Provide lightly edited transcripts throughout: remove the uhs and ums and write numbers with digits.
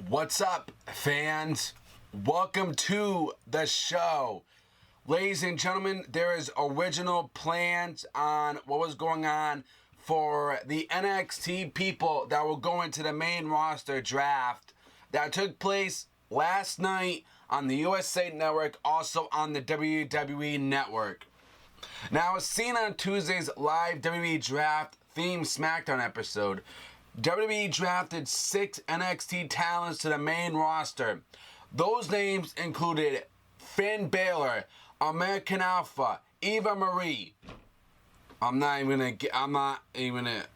What's up, fans? Welcome to the show. Ladies and gentlemen, there is original plans on what was going on for the NXT people that will go into the main roster draft that took place last night on the USA Network, also on the WWE Network. Now, as seen on Tuesday's live WWE Draft themed SmackDown episode, WWE drafted 6 NXT talents to the main roster. Those names included Finn Balor, American Alpha, Eva Marie. I don't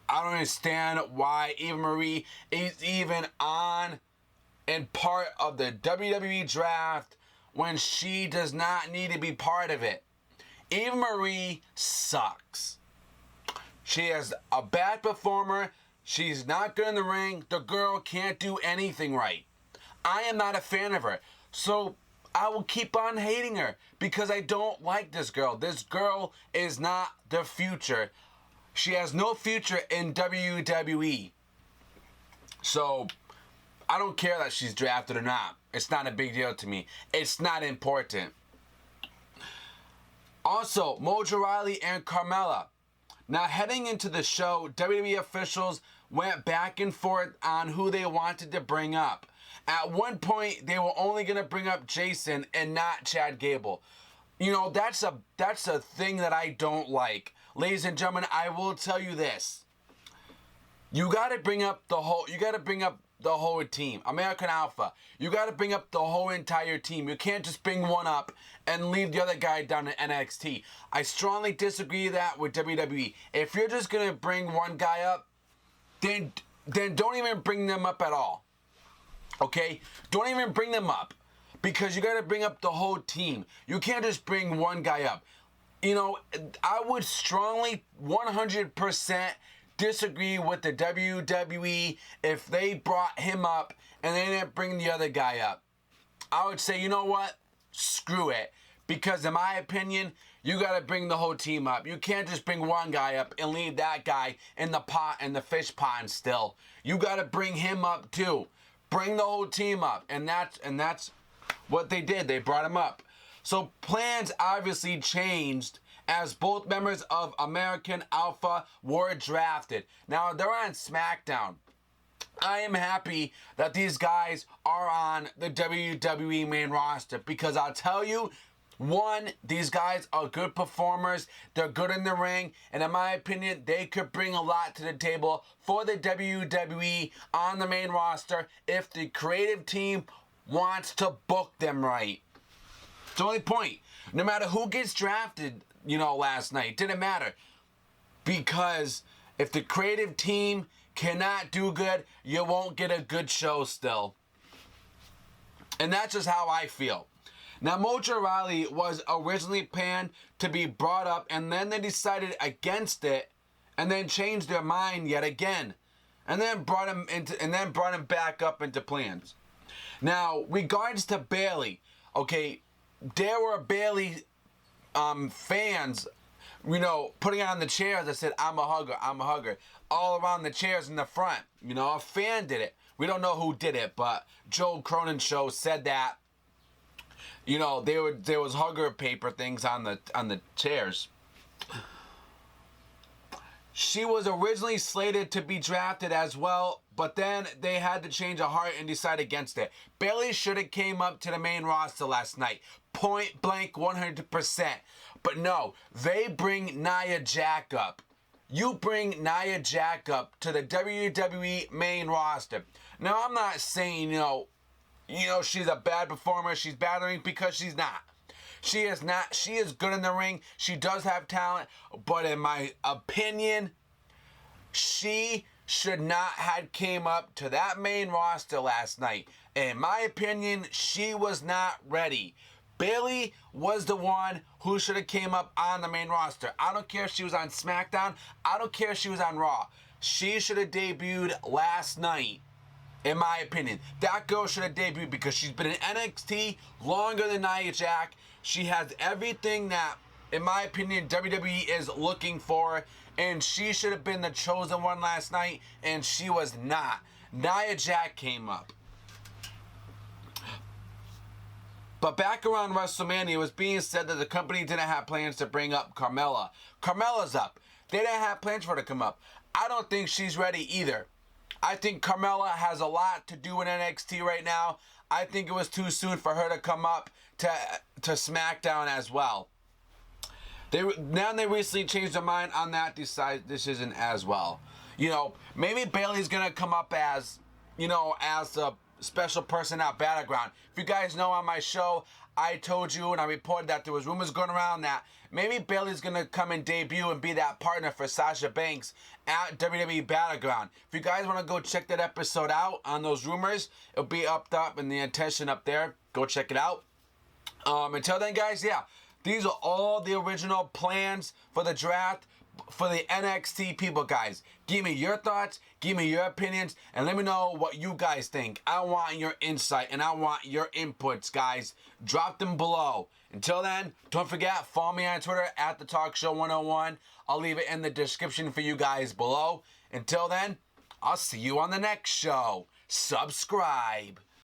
understand why Eva Marie is even on and part of the WWE draft when she does not need to be part of it. Eva Marie sucks. She is a bad performer. She's not good in the ring. The girl can't do anything right. I am not a fan of her. So I will keep on hating her because I don't like this girl. This girl is not the future. She has no future in WWE. So I don't care that she's drafted or not. It's not a big deal to me. It's not important. Also, Mojo Rawley and Carmella. Now, heading into the show, WWE officials went back and forth on who they wanted to bring up. At one point, they were only going to bring up Jason and not Chad Gable. You know, that's a thing that I don't like. Ladies and gentlemen, I will tell you this. You got to bring up the whole team. American Alpha. You got to bring up the whole entire team. You can't just bring one up and leave the other guy down in NXT. I strongly disagree that with WWE. If you're just going to bring one guy up, then don't even bring them up at all. Okay? Don't even bring them up. Because you got to bring up the whole team. You can't just bring one guy up. You know, I would strongly 100% disagree with the WWE if they brought him up and they didn't bring the other guy up. I would say, you know what? Screw it. Because in my opinion, you got to bring the whole team up. You can't just bring one guy up and leave that guy in the pot, in the fish pond still. You got to bring him up too. Bring the whole team up. And that's what they did. They brought him up. So plans obviously changed as both members of American Alpha were drafted. Now, they're on SmackDown. I am happy that these guys are on the WWE main roster because I'll tell you, one, these guys are good performers. They're good in the ring. And in my opinion, they could bring a lot to the table for the WWE on the main roster if the creative team wants to book them right. It's the only point. No matter who gets drafted, last night, it didn't matter. Because if the creative team cannot do good, you won't get a good show still. And that's just how I feel. Now, Mojo Rawley was originally planned to be brought up, and then they decided against it, and then changed their mind yet again, and then brought him back up into plans. Now, regards to Bayley, okay, there were Bayley fans, putting on the chairs that said, I'm a hugger, all around the chairs in the front. A fan did it. We don't know who did it, but Joe Cronin's show said that, there was hugger paper things on the chairs. She was originally slated to be drafted as well, but then they had to change a heart and decide against it. Bayley should have came up to the main roster last night. Point blank 100%. But no, they bring Nia Jax up. You bring Nia Jax up to the WWE main roster. Now, I'm not saying, she's a bad performer. She's battering because she's not. She is not. She is good in the ring. She does have talent. But in my opinion, she should not have came up to that main roster last night. In my opinion, she was not ready. Bayley was the one who should have came up on the main roster. I don't care if she was on SmackDown. I don't care if she was on Raw. She should have debuted last night, in my opinion. That girl should have debuted because she's been in NXT longer than Nia Jax. She has everything that, in my opinion, WWE is looking for, and she should have been the chosen one last night, and she was not. Nia Jax came up. But back around WrestleMania, it was being said that the company didn't have plans to bring up Carmella. Carmella's up. They didn't have plans for her to come up. I don't think she's ready either. I think Carmella has a lot to do in NXT right now. I think it was too soon for her to come up to SmackDown as well. They recently changed their mind on that decision as well. You know, maybe Bayley's gonna come up as, you know, as a special person at Battleground. If you guys know on my show, I told you and I reported that there was rumors going around that maybe Bayley's gonna come and debut and be that partner for Sasha Banks at WWE Battleground. If you guys want to go check that episode out on those rumors, it'll be up in the intention up there. Go check it out. Until then, guys, yeah, these are all the original plans for the draft for the NXT people, guys. Give me your thoughts, give me your opinions, and let me know what you guys think. I want your insight and I want your inputs, guys. Drop them below. Until then, don't forget, follow me on Twitter at The Talk Show 101. I'll leave it in the description for you guys below. Until then, I'll see you on the next show. Subscribe.